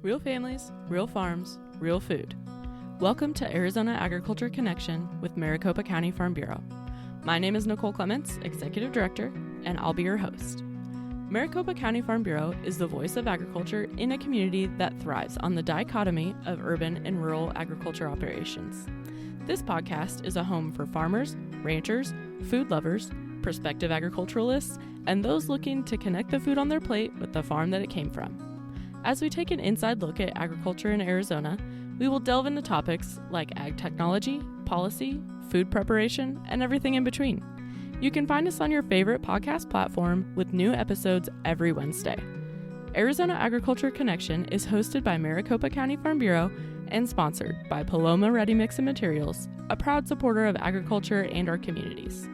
Real families, real farms, real food. Welcome to Arizona Agriculture Connection with Maricopa County Farm Bureau. My name is Nicole Clements, Executive Director, and I'll be your host. Maricopa County Farm Bureau is the voice of agriculture in a community that thrives on the dichotomy of urban and rural agriculture operations. This podcast is a home for farmers, ranchers, food lovers, prospective agriculturalists, and those looking to connect the food on their plate with the farm that it came from. As we take an inside look at agriculture in Arizona, we will delve into topics like ag technology, policy, food preparation, and everything in between. You can find us on your favorite podcast platform with new episodes every Wednesday. Arizona Agriculture Connection is hosted by Maricopa County Farm Bureau and sponsored by Paloma Ready Mix and Materials, a proud supporter of agriculture and our communities.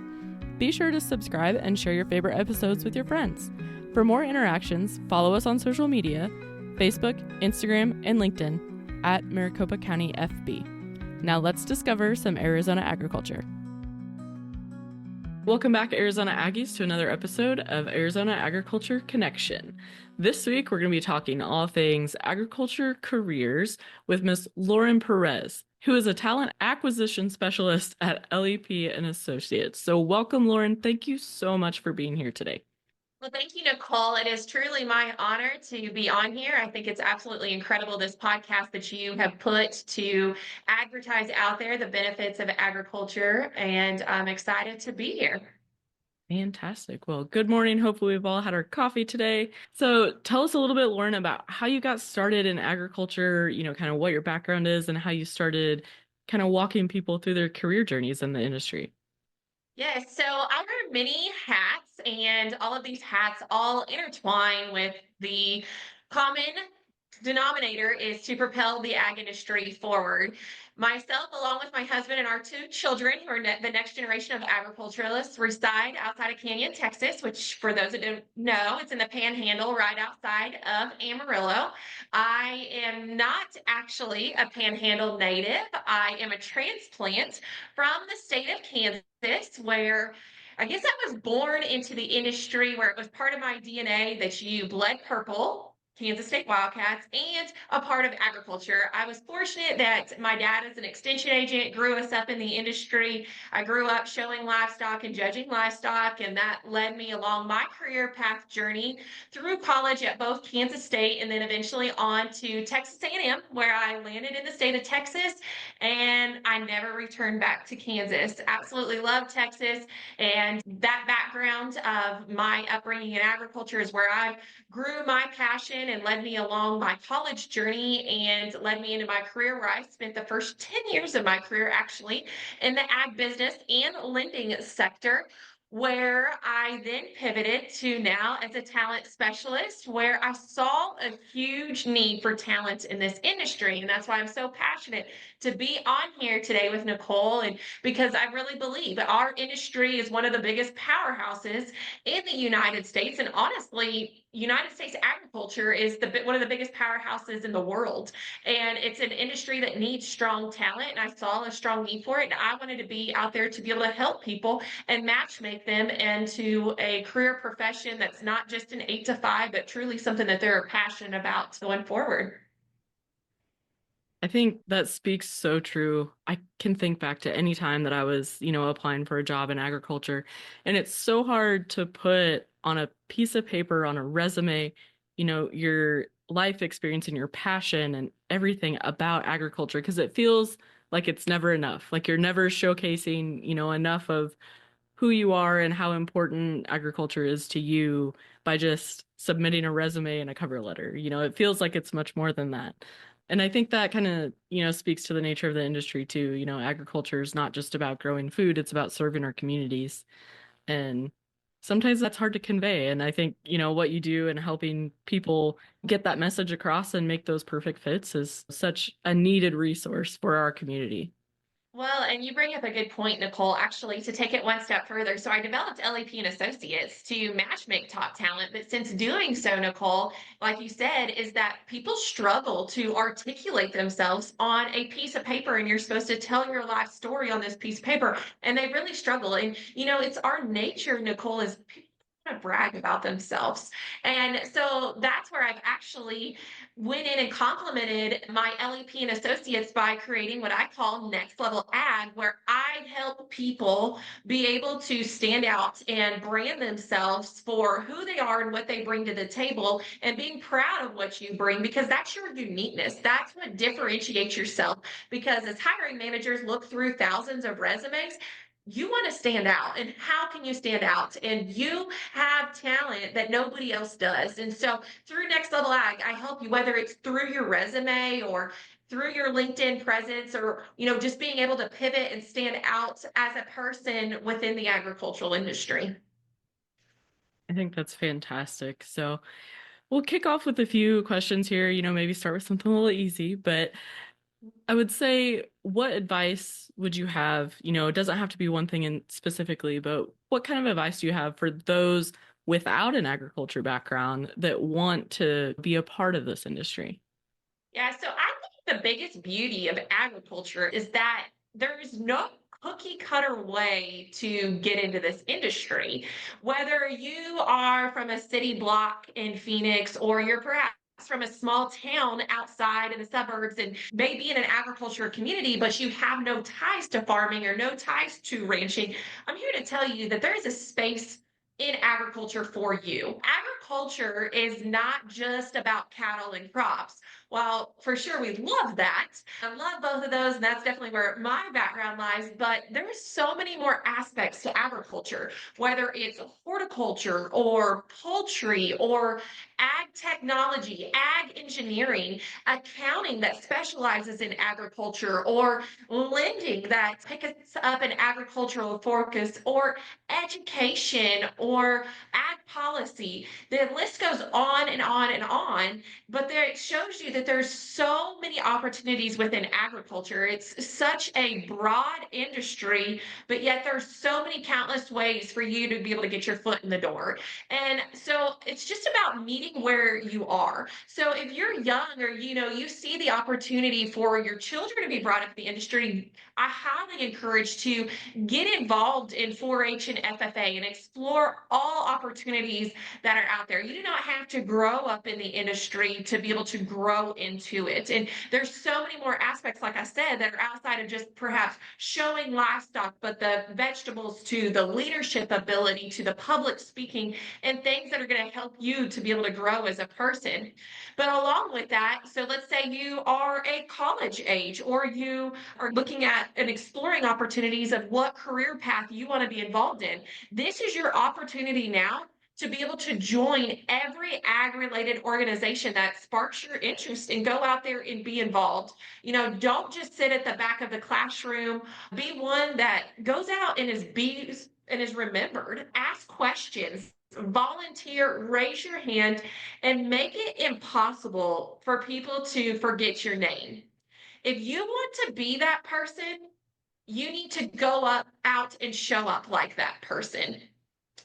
Be sure to subscribe and share your favorite episodes with your friends. For more interactions, follow us on social media, Facebook, Instagram, and LinkedIn at Maricopa County FB. Now let's discover some Arizona agriculture. Welcome back, Arizona Aggies, to another episode of Arizona Agriculture Connection. This week, we're going to be talking all things agriculture careers with Miss Lauren Perez, who is a talent acquisition specialist at LEP and Associates. So welcome, Lauren. Thank you so much for being here today. Well, thank you, Nicole. It is truly my honor to be on here. I think it's absolutely incredible, this podcast that you have put to advertise out there the benefits of agriculture, and I'm excited to be here. Fantastic. Well, good morning. Hopefully we've all had our coffee today. So tell us a little bit, Lauren, about how you got started in agriculture, kind of what your background is and how you started kind of walking people through their career journeys in the industry. Yes, so I wear many hats, and all of these hats all intertwine with the common denominator is to propel the ag industry forward. Myself, along with my husband and our two children, who are the next generation of agriculturalists, reside outside of Canyon, Texas, which, for those that don't know, it's in the Panhandle right outside of Amarillo. I am not actually a Panhandle native. I am a transplant from the state of Kansas, where I guess I was born into the industry where it was part of my DNA that you bled purple, Kansas State Wildcats, and a part of agriculture. I was fortunate that my dad, as an extension agent, grew us up in the industry. I grew up showing livestock and judging livestock, and that led me along my career path journey through college at both Kansas State and then eventually on to Texas A&M, where I landed in the state of Texas, and I never returned back to Kansas. Absolutely love Texas, and that background of my upbringing in agriculture is where I grew my passion and led me along my college journey and led me into my career, where I spent the first 10 years of my career actually in the ag business and lending sector, where I then pivoted to now as a talent specialist, where I saw a huge need for talent in this industry. And that's why I'm so passionate to be on here today with Nicole, and because I really believe our industry is one of the biggest powerhouses in the United States. And honestly, United States agriculture is one of the biggest powerhouses in the world. And it's an industry that needs strong talent. And I saw a strong need for it. And I wanted to be out there to be able to help people and match make them into a career profession that's not just an 8 to 5, but truly something that they're passionate about going forward. I think that speaks so true. I can think back to any time that I was, applying for a job in agriculture, and it's so hard to put on a piece of paper, on a resume, your life experience and your passion and everything about agriculture, because it feels like it's never enough. Like you're never showcasing, enough of who you are and how important agriculture is to you by just submitting a resume and a cover letter. It feels like it's much more than that. And I think that kind of, speaks to the nature of the industry too. Agriculture is not just about growing food, it's about serving our communities. And sometimes that's hard to convey. And I think, what you do and helping people get that message across and make those perfect fits is such a needed resource for our community. Well, and you bring up a good point, Nicole, actually, to take it one step further. So I developed LEP and Associates to match make top talent. But since doing so, Nicole, like you said, is that people struggle to articulate themselves on a piece of paper, and you're supposed to tell your life story on this piece of paper. And they really struggle. And, it's our nature, Nicole, is people to brag about themselves. And so that's where I've actually went in and complemented my LEP and associates by creating what I call next level ag, where I help people be able to stand out and brand themselves for who they are and what they bring to the table, and being proud of what you bring, because that's your uniqueness. That's what differentiates yourself. Because as hiring managers look through thousands of resumes, you want to stand out. And how can you stand out? And you have talent that nobody else does. And so through Next Level Ag, I help you, whether it's through your resume or through your LinkedIn presence, or just being able to pivot and stand out as a person within the agricultural industry. I think that's fantastic. So we'll kick off with a few questions here, maybe start with something a little easy, but I would say, what advice would you have? It doesn't have to be one thing in specifically, but what kind of advice do you have for those without an agriculture background that want to be a part of this industry? Yeah, so I think the biggest beauty of agriculture is that there's no cookie cutter way to get into this industry. Whether you are from a city block in Phoenix, or you're perhaps from a small town outside in the suburbs and maybe in an agriculture community, but you have no ties to farming or no ties to ranching, I'm here to tell you that there is a space in agriculture for you. Agriculture is not just about cattle and crops. While for sure we love that, I love both of those, and that's definitely where my background lies. But there's so many more aspects to agriculture, whether it's horticulture or poultry or ag technology, ag engineering, accounting that specializes in agriculture, or lending that picks up an agricultural focus, or education, or ag policy. The list goes on and on and on, but there it shows you that there's so many opportunities within agriculture. It's such a broad industry, but yet there's so many countless ways for you to be able to get your foot in the door. And so it's just about meeting where you are. So if you're young, or you see the opportunity for your children to be brought up in the industry, I highly encourage to get involved in 4-H and FFA and explore all opportunities that are out there. You do not have to grow up in the industry to be able to grow into it. And there's so many more aspects, like I said, that are outside of just perhaps showing livestock, but the vegetables, to the leadership ability, to the public speaking, and things that are going to help you to be able to grow as a person. But along with that, so let's say you are a college age, or you are looking at and exploring opportunities of what career path you want to be involved in. This is your opportunity now to be able to join every ag related organization that sparks your interest, and go out there and be involved. Don't just sit at the back of the classroom. Be one that goes out and is remembered. Ask questions, volunteer, raise your hand, and make it impossible for people to forget your name. If you want to be that person, you need to go up out and show up like that person.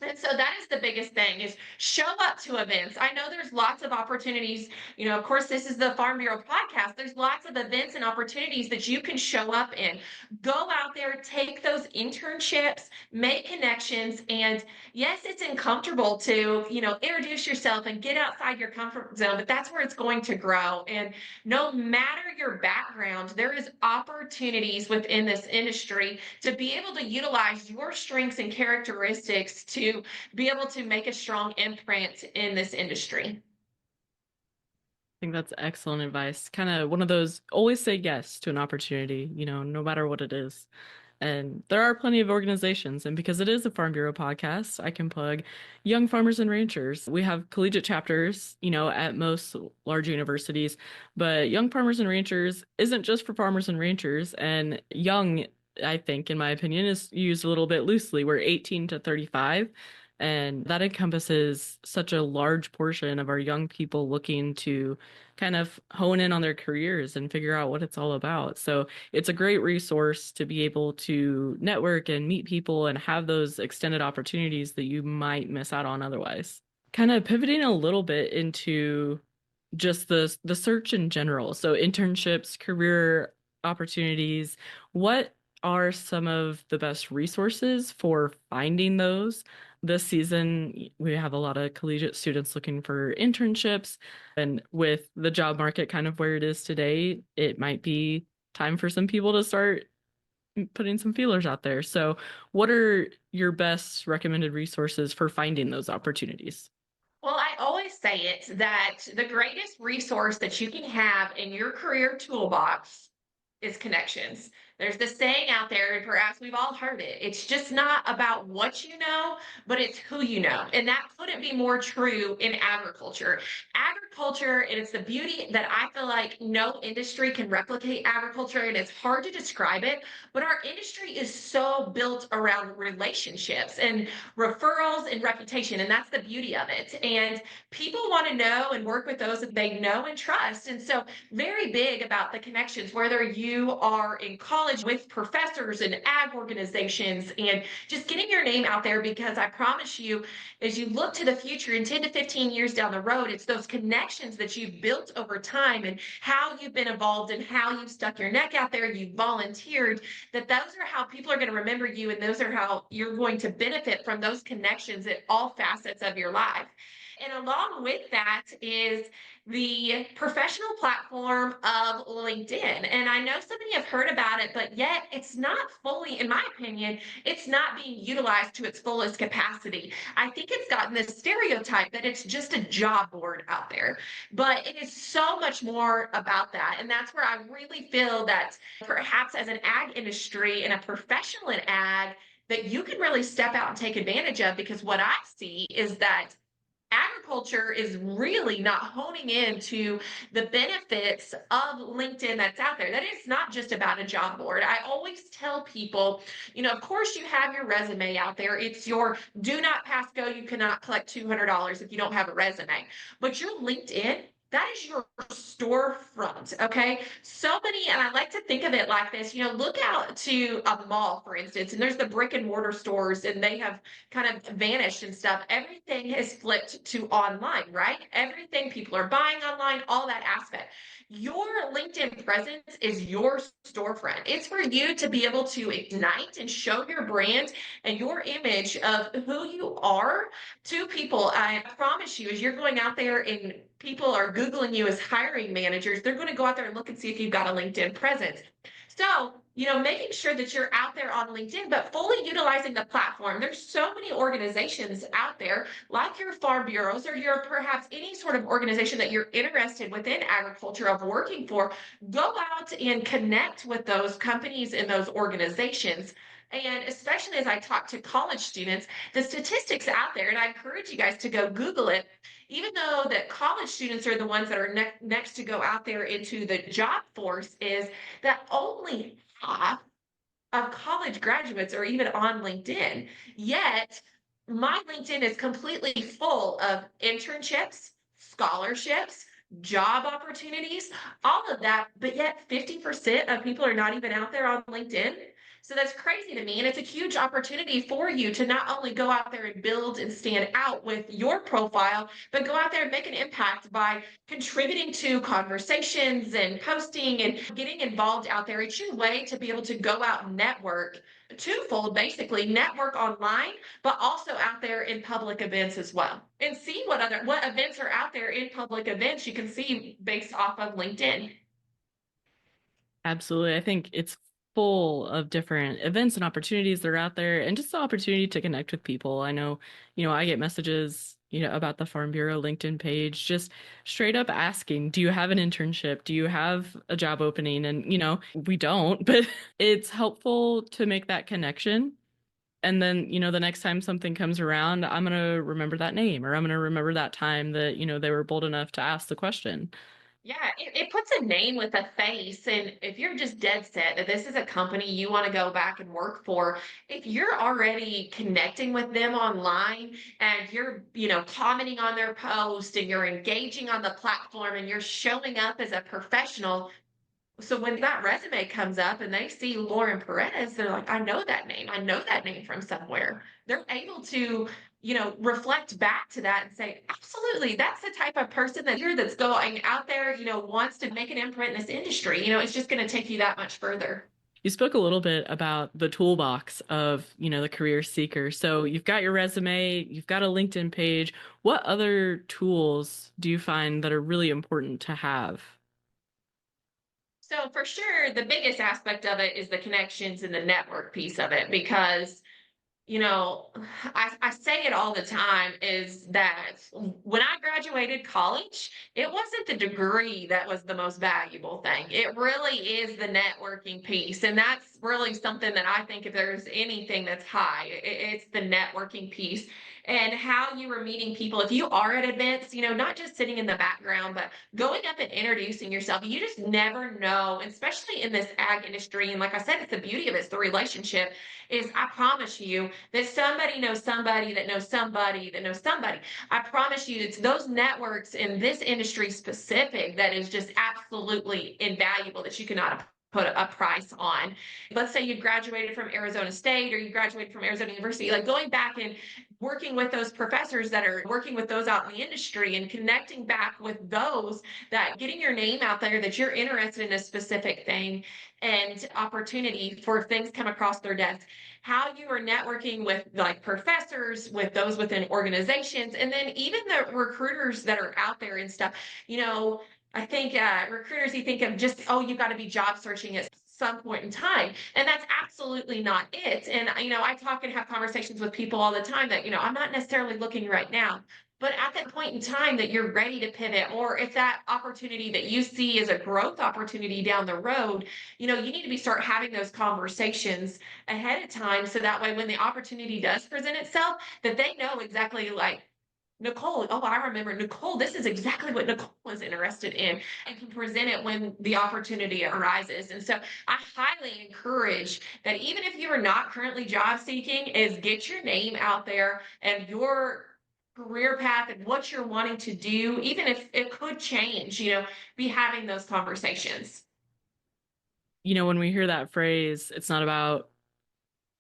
And so that is the biggest thing, is show up to events. I know there's lots of opportunities. Of course, this is the Farm Bureau podcast. There's lots of events and opportunities that you can show up in. Go out there, take those internships, make connections. And yes, it's uncomfortable to, introduce yourself and get outside your comfort zone, but that's where it's going to grow. And no matter your background, there is opportunities within this industry to be able to utilize your strengths and characteristics to be able to make a strong imprint in this industry. I think that's excellent advice. Kind of one of those, always say yes to an opportunity, no matter what it is. And there are plenty of organizations. And because it is a Farm Bureau podcast, I can plug Young Farmers and Ranchers. We have collegiate chapters, at most large universities, but Young Farmers and Ranchers isn't just for farmers and ranchers. And young, I think, in my opinion, is used a little bit loosely. We're 18 to 35. And that encompasses such a large portion of our young people looking to kind of hone in on their careers and figure out what it's all about. So it's a great resource to be able to network and meet people and have those extended opportunities that you might miss out on otherwise. Kind of pivoting a little bit into just the search in general. So internships, career opportunities, what are some of the best resources for finding those? This season, we have a lot of collegiate students looking for internships. And with the job market kind of where it is today, it might be time for some people to start putting some feelers out there. So, what are your best recommended resources for finding those opportunities? Well, I always say it that the greatest resource that you can have in your career toolbox is connections. There's this saying out there, and perhaps we've all heard it. It's just not about what you know, but it's who you know. And that couldn't be more true in agriculture. Agriculture, and it's the beauty that I feel like no industry can replicate agriculture, and it's hard to describe it, but our industry is so built around relationships and referrals and reputation. And that's the beauty of it. And people want to know and work with those that they know and trust. And so, very big about the connections, whether you are in college with professors and ag organizations and just getting your name out there, because I promise you, as you look to the future in 10 to 15 years down the road, it's those connections that you've built over time and how you've been involved and how you've stuck your neck out there, you've volunteered, that those are how people are going to remember you, and those are how you're going to benefit from those connections at all facets of your life. And along with that is the professional platform of LinkedIn. And I know some of you have heard about it, but yet it's not fully, in my opinion, it's not being utilized to its fullest capacity. I think it's gotten this stereotype that it's just a job board out there, but it is so much more about that. And that's where I really feel that perhaps as an ag industry and a professional in ag, that you can really step out and take advantage of, because what I see is that agriculture is really not honing into the benefits of LinkedIn that's out there. That is not just about a job board. I always tell people, of course you have your resume out there. It's your do not pass go. You cannot collect $200 if you don't have a resume. But your LinkedIn, that is your storefront. Okay. So many, and I like to think of it like this, look out to a mall, for instance, and there's the brick and mortar stores, and they have kind of vanished and stuff. Everything has flipped to online, right? Everything, people are buying online, all that aspect. Your LinkedIn presence is your storefront. It's for you to be able to ignite and show your brand and your image of who you are to people. I promise you, as you're going out there and people are Googling you as hiring managers, they're going to go out there and look and see if you've got a LinkedIn presence. So, making sure that you're out there on LinkedIn, but fully utilizing the platform. There's so many organizations out there, like your farm bureaus, or your perhaps any sort of organization that you're interested within agriculture of working for. Go out and connect with those companies and those organizations. And especially as I talk to college students, the statistics out there, and I encourage you guys to go Google it, even though that college students are the ones that are next to go out there into the job force, is that only half of college graduates are even on LinkedIn. Yet my LinkedIn is completely full of internships, scholarships, job opportunities, all of that. But yet 50% of people are not even out there on LinkedIn. So that's crazy to me. And it's a huge opportunity for you to not only go out there and build and stand out with your profile, but go out there and make an impact by contributing to conversations and posting and getting involved out there. It's your way to be able to go out and network twofold, basically network online, but also out there in public events as well. And see what events are out there in public events you can see based off of LinkedIn. Absolutely. I think it's full of different events and opportunities that are out there and just the opportunity to connect with people. I know, I get messages, about the Farm Bureau LinkedIn page, just straight up asking, do you have an internship? Do you have a job opening? And, we don't, but it's helpful to make that connection. And then, the next time something comes around, I'm going to remember that name, or I'm going to remember that time that, they were bold enough to ask the question. Yeah, it puts a name with a face. And if you're just dead set that this is a company you want to go back and work for, if you're already connecting with them online and you're, commenting on their post and you're engaging on the platform and you're showing up as a professional, so when that resume comes up and they see Lauren Perez, they're like, I know that name. I know that name from somewhere. They're able to, reflect back to that and say, absolutely, that's the type of person that's going out there, wants to make an imprint in this industry. It's just going to take you that much further. You spoke a little bit about the toolbox of, the career seeker. So you've got your resume, you've got a LinkedIn page. What other tools do you find that are really important to have? So for sure, the biggest aspect of it is the connections and the network piece of it because you know, I say it all the time is that when I graduated college, it wasn't the degree that was the most valuable thing. It really is the networking piece. And that's really something that I think if there's anything that's high, it's the networking piece and how you are meeting people. If you are at events, not just sitting in the background, but going up and introducing yourself, you just never know, especially in this ag industry. And like I said, it's the beauty of it, it's the relationship is I promise you that somebody knows somebody that knows somebody that knows somebody. I promise you it's those networks in this industry specific that is just absolutely invaluable that you cannot put a price on. Let's say you graduated from Arizona State or you graduated from Arizona University, like going back and working with those professors that are working with those out in the industry and connecting back with those that getting your name out there that you're interested in a specific thing and opportunity for things come across their desk how you are networking with like professors, with those within organizations, and then even the recruiters that are out there and stuff. You know, I think recruiters, you think of just, oh, you got to be job searching at some point in time. And that's absolutely not it. And, I talk and have conversations with people all the time that, I'm not necessarily looking right now. But at that point in time that you're ready to pivot, or if that opportunity that you see is a growth opportunity down the road, you need to be start having those conversations ahead of time so that way when the opportunity does present itself that they know exactly like Nicole, oh, I remember Nicole, this is exactly what Nicole was interested in and can present it when the opportunity arises. And so I highly encourage that even if you are not currently job seeking, is get your name out there and your career path and what you're wanting to do, even if it could change, be having those conversations. When we hear that phrase, it's not about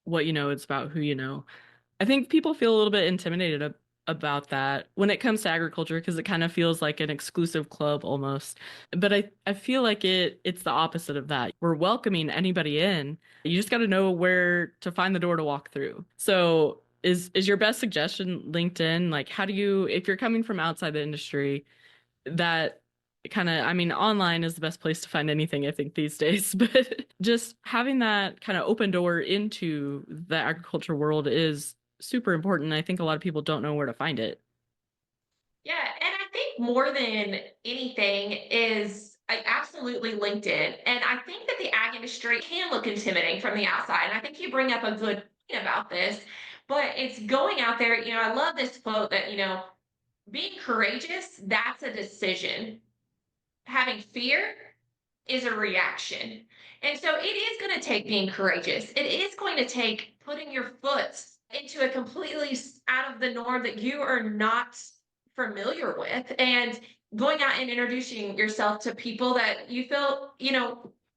what you know, it's about who you know. I think people feel a little bit intimidated about that when it comes to agriculture because it kind of feels like an exclusive club almost. But I feel like it's the opposite of that. We're welcoming anybody in. You just got to know where to find the door to walk through. So is your best suggestion LinkedIn? Like how do you if you're coming from outside the industry, that kind of, I mean, online is the best place to find anything, I think, these days. But just having that kind of open door into the agriculture world is super important. I think a lot of people don't know where to find it. Yeah, and I think more than anything is absolutely LinkedIn. And I think that the ag industry can look intimidating from the outside. And I think you bring up a good point about this, but it's going out there. I love this quote that, being courageous, that's a decision. Having fear is a reaction. And so it is going to take being courageous. It is going to take putting your foot into a completely out of the norm that you are not familiar with and going out and introducing yourself to people that you feel,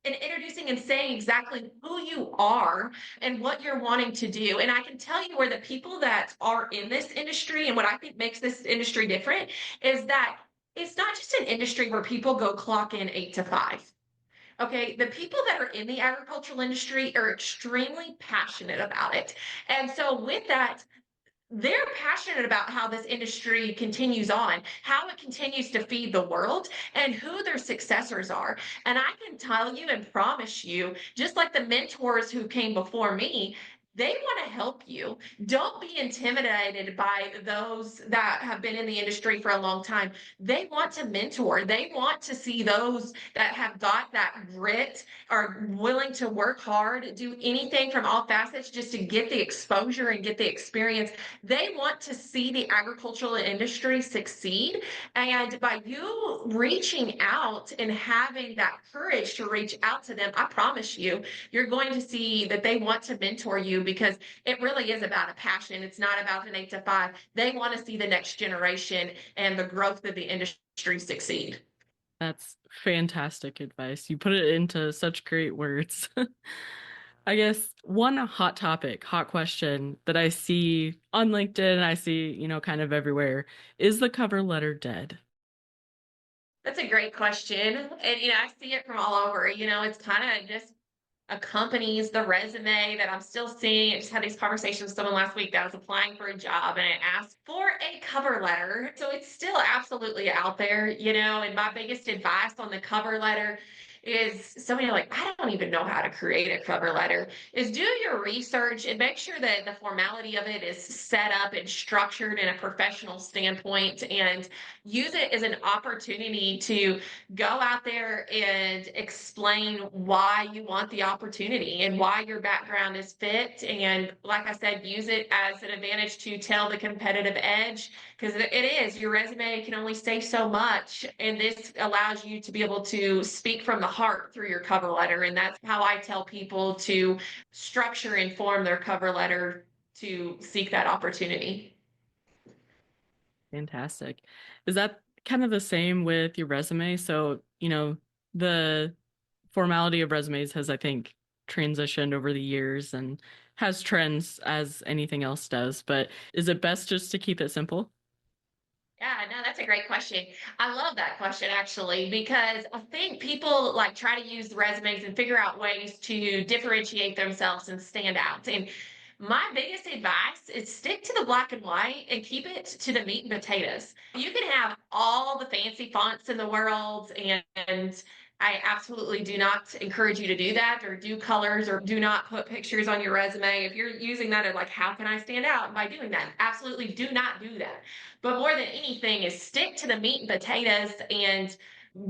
and introducing and saying exactly who you are and what you're wanting to do. And I can tell you where the people that are in this industry and what I think makes this industry different is that it's not just an industry where people go clock in 8 to 5. Okay, the people that are in the agricultural industry are extremely passionate about it. And so, with that, they're passionate about how this industry continues on, how it continues to feed the world, and who their successors are. And I can tell you and promise you, just like the mentors who came before me, they want to help you. Don't be intimidated by those that have been in the industry for a long time. They want to mentor. They want to see those that have got that grit, are willing to work hard, do anything from all facets just to get the exposure and get the experience. They want to see the agricultural industry succeed. And by you reaching out and having that courage to reach out to them, I promise you, you're going to see that they want to mentor you because it really is about a passion. It's not about an 8 to 5. They want to see the next generation and the growth of the industry succeed. That's fantastic advice. You put it into such great words. I guess one hot topic, hot question that I see on LinkedIn, I see, kind of everywhere, is the cover letter dead? That's a great question. And, I see it from all over. It's kind of just accompanies the resume that I'm still seeing. I just had these conversations with someone last week that was applying for a job and it asked for a cover letter. So it's still absolutely out there, and my biggest advice on the cover letter is so many are like, I don't even know how to create a cover letter, is do your research and make sure that the formality of it is set up and structured in a professional standpoint, and use it as an opportunity to go out there and explain why you want the opportunity and why your background is fit. And like I said, use it as an advantage to tell the competitive edge, because it is, your resume can only say so much. And this allows you to be able to speak from the heart through your cover letter. And that's how I tell people to structure and form their cover letter to seek that opportunity. Fantastic. Is that kind of the same with your resume? So, the formality of resumes has, I think, transitioned over the years and has trends as anything else does. But is it best just to keep it simple? Yeah, no, that's a great question. I love that question actually, because I think people like try to use resumes and figure out ways to differentiate themselves and stand out. And my biggest advice is stick to the black and white and keep it to the meat and potatoes. You can have all the fancy fonts in the world, and I absolutely do not encourage you to do that or do colors or do not put pictures on your resume. If you're using that as like, how can I stand out by doing that? Absolutely do not do that. But more than anything is stick to the meat and potatoes and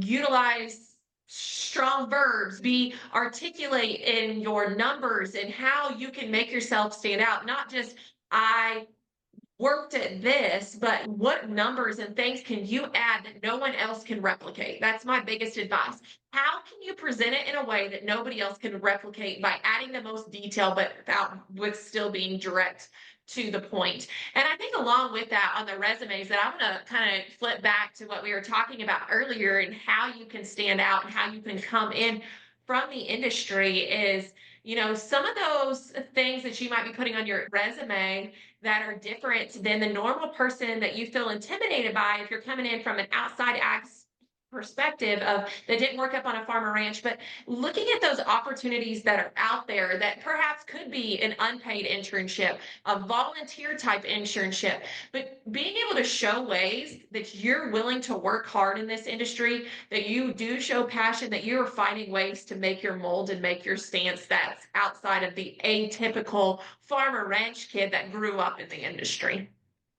utilize strong verbs, be articulate in your numbers and how you can make yourself stand out, not just I worked at this, but what numbers and things can you add that no one else can replicate? That's my biggest advice. How can you present it in a way that nobody else can replicate by adding the most detail, but with still being direct to the point? And I think along with that on the resumes, that I'm going to kind of flip back to what we were talking about earlier and how you can stand out and how you can come in from the industry is, some of those things that you might be putting on your resume that are different than the normal person that you feel intimidated by if you're coming in from an outside acts perspective of that didn't work up on a farm or ranch, but looking at those opportunities that are out there that perhaps could be an unpaid internship, a volunteer type internship, but being able to show ways that you're willing to work hard in this industry, that you do show passion, that you're finding ways to make your mold and make your stance that's outside of the atypical farmer ranch kid that grew up in the industry.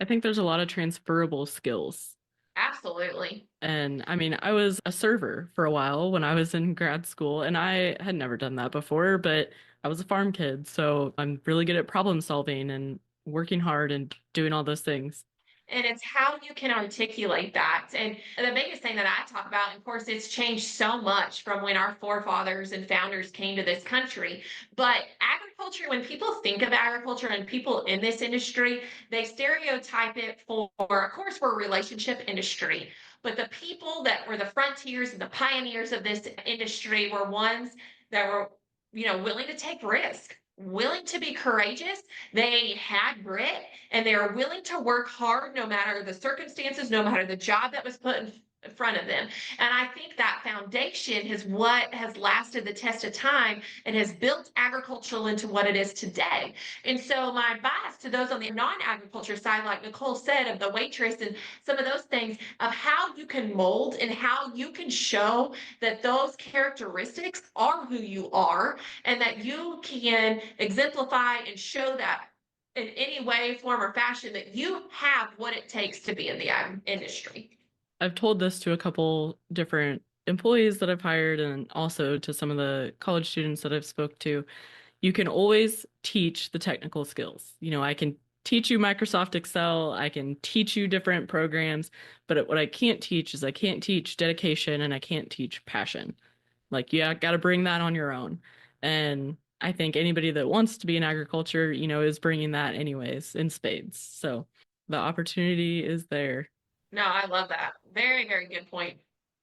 I think there's a lot of transferable skills. Absolutely. And I mean, I was a server for a while when I was in grad school, and I had never done that before, but I was a farm kid, so I'm really good at problem solving and working hard and doing all those things. And it's how you can articulate that. And the biggest thing that I talk about, of course, it's changed so much from when our forefathers and founders came to this country. But agriculture, when people think of agriculture and people in this industry, they stereotype it for, of course, we're a relationship industry. But the people that were the frontiers and the pioneers of this industry were ones that were, willing to take risk, willing to be courageous. They had grit and they are willing to work hard no matter the circumstances, no matter the job that was put in front of them. And I think that foundation is what has lasted the test of time and has built agriculture into what it is today. And so my advice to those on the non-agriculture side, like Nicole said, of the waitress and some of those things, of how you can mold and how you can show that those characteristics are who you are, and that you can exemplify and show that in any way, form, or fashion that you have what it takes to be in the ag industry. I've told this to a couple different employees that I've hired and also to some of the college students that I've spoke to. You can always teach the technical skills. I can teach you Microsoft Excel, I can teach you different programs, but what I can't teach is I can't teach dedication and I can't teach passion. Like, yeah, got to bring that on your own. And I think anybody that wants to be in agriculture, is bringing that anyways in spades. So the opportunity is there. No, I love that. Very, very good point.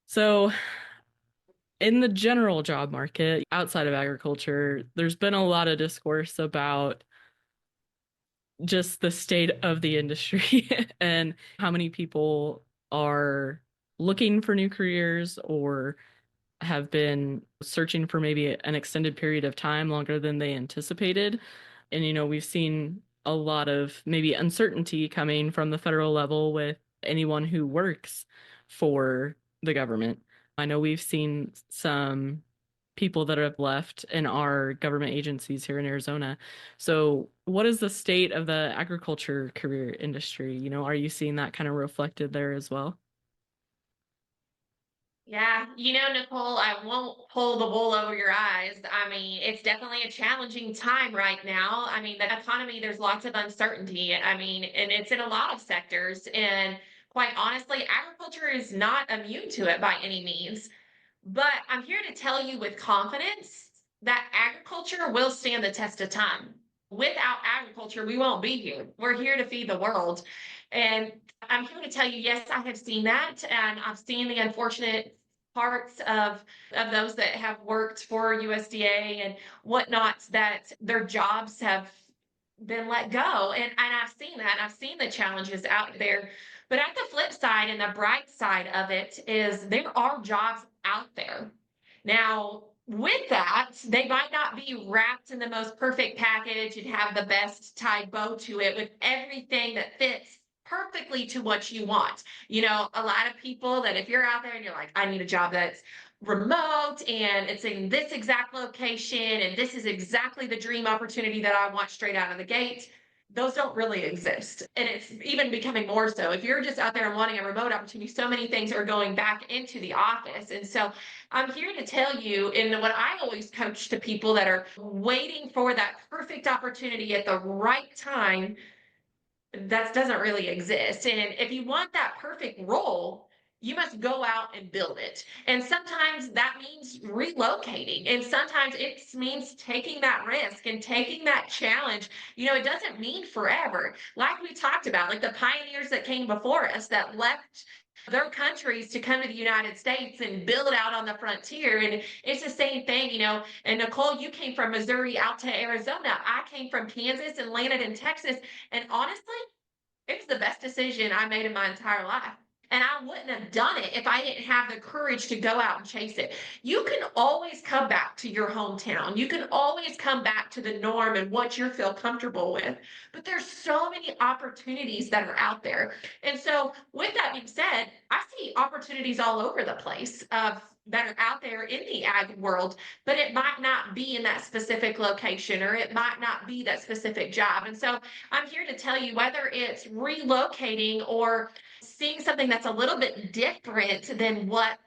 So in the general job market outside of agriculture, there's been a lot of discourse about just the state of the industry and how many people are looking for new careers or have been searching for maybe an extended period of time, longer than they anticipated. And, we've seen a lot of maybe uncertainty coming from the federal level with anyone who works for the government. I know we've seen some people that have left in our government agencies here in Arizona. So, what is the state of the agriculture career industry? Are you seeing that kind of reflected there as well? Yeah, Nicole, I won't pull the wool over your eyes. I mean, it's definitely a challenging time right now. I mean, the economy, there's lots of uncertainty. I mean, and it's in a lot of sectors. And quite honestly, agriculture is not immune to it by any means. But I'm here to tell you with confidence that agriculture will stand the test of time. Without agriculture, we won't be here. We're here to feed the world. And I'm here to tell you, yes, I have seen that. And I've seen the unfortunate parts of those that have worked for USDA and whatnot, that their jobs have been let go. And I've seen that. I've seen the challenges out there. But at the flip side and the bright side of it is there are jobs out there. Now, with that, they might not be wrapped in the most perfect package and have the best tied bow to it with everything that fits perfectly to what you want. A lot of people that if you're out there and you're like, I need a job that's remote and it's in this exact location and this is exactly the dream opportunity that I want straight out of the gate, those don't really exist. And it's even becoming more so. If you're just out there and wanting a remote opportunity, so many things are going back into the office. And so I'm here to tell you, and what I always coach to people that are waiting for that perfect opportunity at the right time, that doesn't really exist. And if you want that perfect role, you must go out and build it. And sometimes that means relocating. And sometimes it means taking that risk and taking that challenge. It doesn't mean forever. Like we talked about, like the pioneers that came before us that left their countries to come to the United States and build out on the frontier. And it's the same thing, And Nicole, you came from Missouri out to Arizona. I came from Kansas and landed in Texas. And honestly, it was the best decision I made in my entire life. And I wouldn't have done it if I didn't have the courage to go out and chase it. You can always come back to your hometown. You can always come back to the norm and what you feel comfortable with. But there's so many opportunities that are out there. And so, with that being said, I see opportunities all over the place of that are out there in the ag world, but it might not be in that specific location or it might not be that specific job. And so I'm here to tell you whether it's relocating or seeing something that's a little bit different than what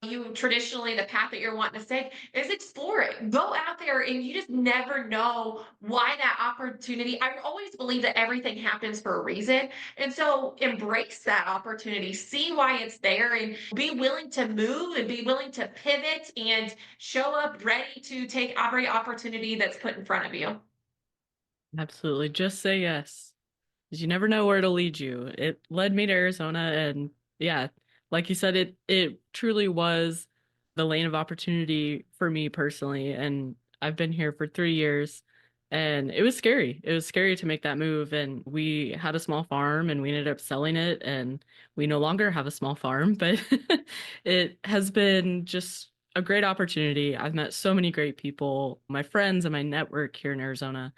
you traditionally, the path that you're wanting to take, is explore it. Go out there and you just never know why that opportunity. I always believe that everything happens for a reason. And so embrace that opportunity, see why it's there, and be willing to move and be willing to pivot and show up ready to take every opportunity that's put in front of you. Absolutely. Just say yes. 'Cause you never know where it'll lead you. It led me to Arizona, and yeah, like you said, it truly was the lane of opportunity for me personally. And I've been here for 3 years, and it was scary. It was scary to make that move. And we had a small farm, and we ended up selling it, and we no longer have a small farm, but it has been just a great opportunity. I've met so many great people. My friends and my network here in Arizona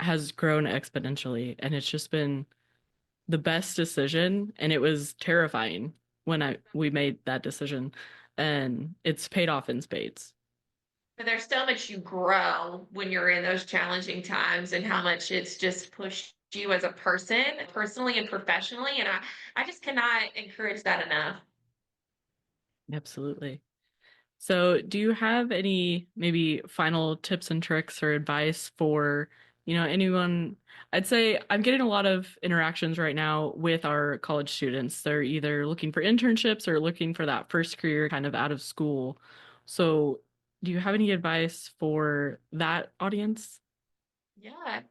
has grown exponentially, and it's just been the best decision. And it was terrifying when I we made that decision, and it's paid off in spades. But there's so much you grow when you're in those challenging times and how much it's just pushed you as a person, personally and professionally. And I just cannot encourage that enough. Absolutely. So, do you have any maybe final tips and tricks or advice for, anyone? I'd say I'm getting a lot of interactions right now with our college students. They're either looking for internships or looking for that first career kind of out of school. So, do you have any advice for that audience? Yeah, I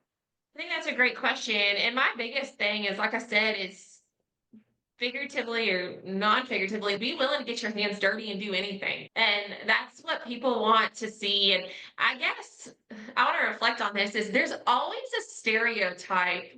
think that's a great question. And my biggest thing is, like I said, is figuratively or non-figuratively, be willing to get your hands dirty and do anything. And that's what people want to see. And I guess I want to reflect on this is there's always a stereotype.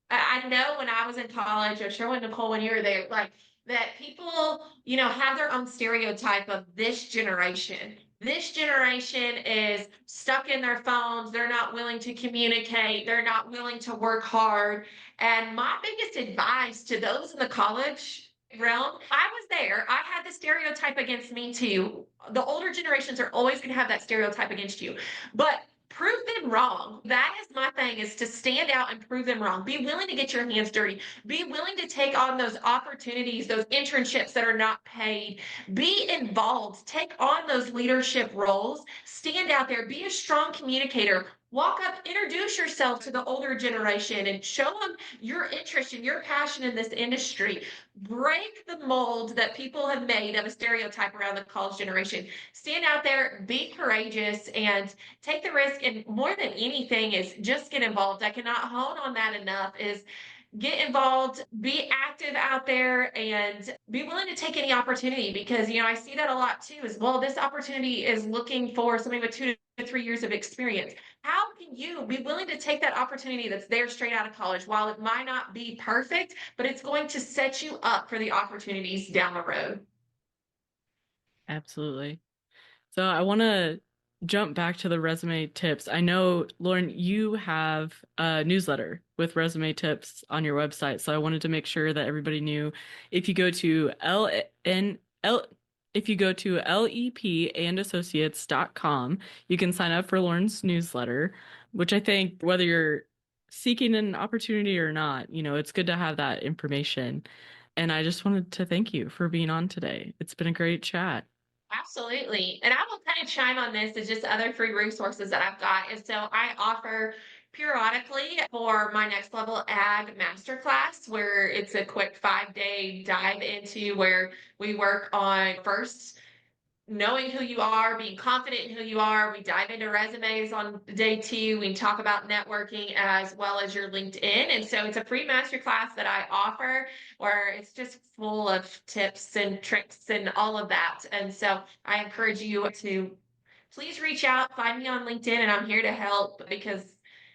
I know when I was in college, I'm sure when Nicole, when you were there, like that people, have their own stereotype of this generation. This generation is stuck in their phones. They're not willing to communicate. They're not willing to work hard. And my biggest advice to those in the college realm, I was there. I had the stereotype against me too. The older generations are always going to have that stereotype against you. But prove them wrong. That is my thing, is to stand out and prove them wrong. Be willing to get your hands dirty. Be willing to take on those opportunities, those internships that are not paid. Be involved. Take on those leadership roles. Stand out there. Be a strong communicator. Walk up, introduce yourself to the older generation and show them your interest and your passion in this industry. Break the mold that people have made of a stereotype around the college generation. Stand out there, be courageous, and take the risk. And more than anything is just get involved. I cannot hone on that enough, is get involved, be active out there, and be willing to take any opportunity, because I see that a lot too, as well. This opportunity is looking for somebody with 2 to 3 years of experience. How can you be willing to take that opportunity that's there straight out of college? While it might not be perfect, but it's going to set you up for the opportunities down the road. Absolutely. So I want to jump back to the resume tips. I know, Lauren, you have a newsletter with resume tips on your website. So I wanted to make sure that everybody knew, if you go to lepandassociates.com, you can sign up for Lauren's newsletter, which I think, whether you're seeking an opportunity or not, it's good to have that information. And I just wanted to thank you for being on today. It's been a great chat. Absolutely. And I will kind of chime on this as just other free resources that I've got. And so I offer periodically for my next level ag masterclass, where it's a quick 5-day dive into where we work on first knowing who you are, being confident in who you are. We dive into resumes on day 2. We talk about networking as well as your LinkedIn. And so it's a free masterclass that I offer, where it's just full of tips and tricks and all of that. And so I encourage you to please reach out, find me on LinkedIn, and I'm here to help, because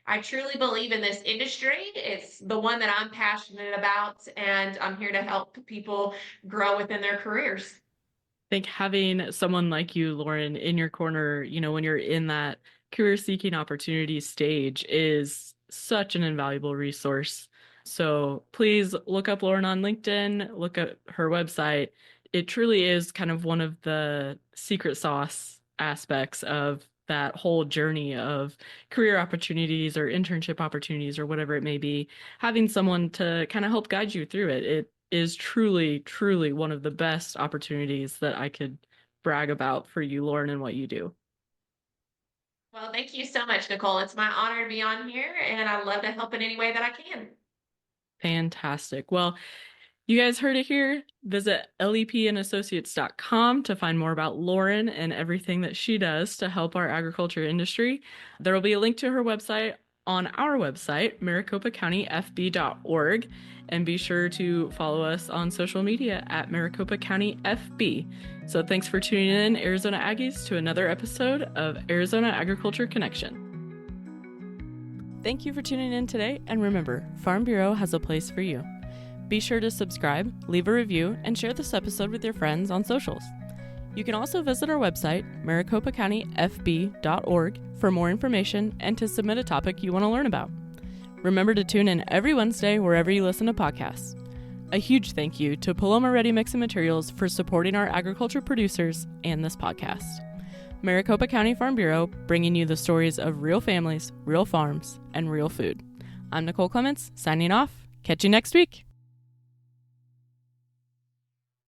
I truly believe in this industry. It's the one that I'm passionate about, and I'm here to help people grow within their careers. Think having someone like you, Lauren, in your corner, when you're in that career seeking opportunity stage, is such an invaluable resource. So please look up Lauren on LinkedIn, look at her website. It truly is kind of one of the secret sauce aspects of that whole journey of career opportunities or internship opportunities or whatever it may be. Having someone to kind of help guide you through it, it is truly, truly one of the best opportunities that I could brag about for you, Lauren, and what you do. Well, thank you so much, Nicole. It's my honor to be on here, and I love to help in any way that I can. Fantastic. Well, you guys heard it here. Visit lepandassociates.com to find more about Lauren and everything that she does to help our agriculture industry. There will be a link to her website on our website, maricopacountyfb.org, and be sure to follow us on social media at Maricopa County FB. So thanks for tuning in, Arizona Aggies, to another episode of Arizona Agriculture Connection. Thank you for tuning in today, and remember, Farm Bureau has a place for you. Be sure to subscribe, leave a review, and share this episode with your friends on socials. You can also visit our website, maricopacountyfb.org, for more information and to submit a topic you want to learn about. Remember to tune in every Wednesday wherever you listen to podcasts. A huge thank you to Paloma Ready Mix and Materials for supporting our agriculture producers and this podcast. Maricopa County Farm Bureau, bringing you the stories of real families, real farms, and real food. I'm Nicole Clements, signing off. Catch you next week.